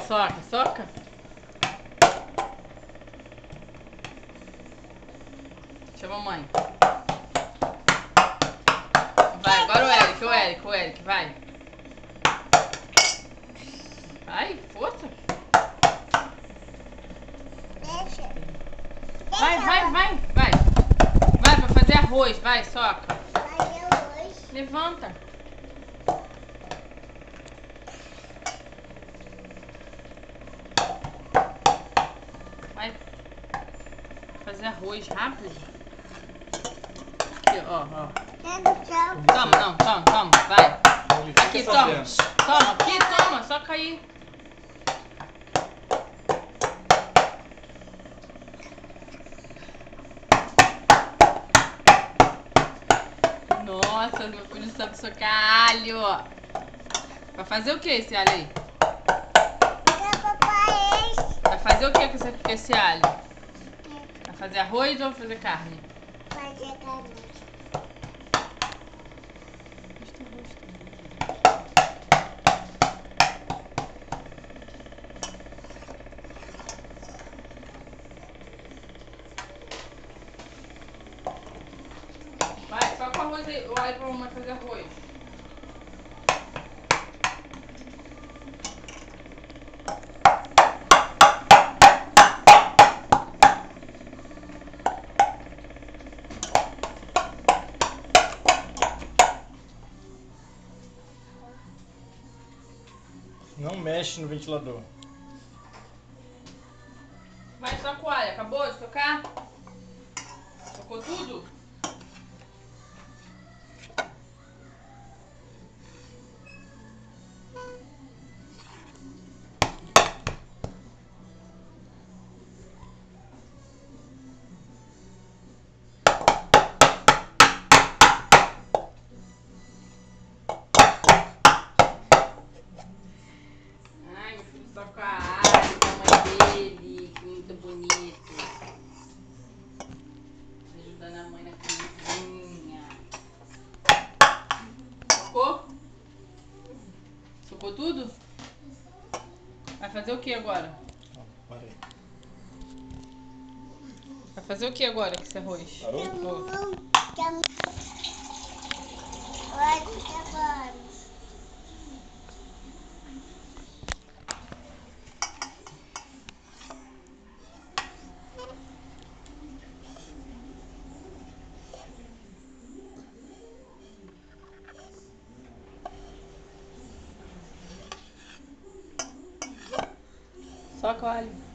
soca, soca. Chama a mãe. Vai, agora o Eric, vai. Vai, força. Deixa. Vai. Vai pra fazer arroz, vai, soca. Fazer arroz. Levanta. Vai fazer arroz rápido. Aqui, ó. Toma, vai. Aqui, toma, toma, soca aí. Nossa, meu filho sabe socar alho. Vai fazer o que esse alho aí? Vai fazer o que com esse alho? Vai fazer arroz ou vai fazer carne? Fazer carne. Vai, só com arroz aí. O alho pra mamãe fazer arroz. Não mexe no ventilador. Vai, só com o alho. Acabou de tocar? Tocou tudo? Ai, meu filho toca alho com a mãe dele. Que muito bonito. Ajudando a mãe na cozinha. Tocou? Tocou tudo? Vai fazer o que agora? Parei. Vai fazer o que agora com esse arroz? Parou? Só com alho.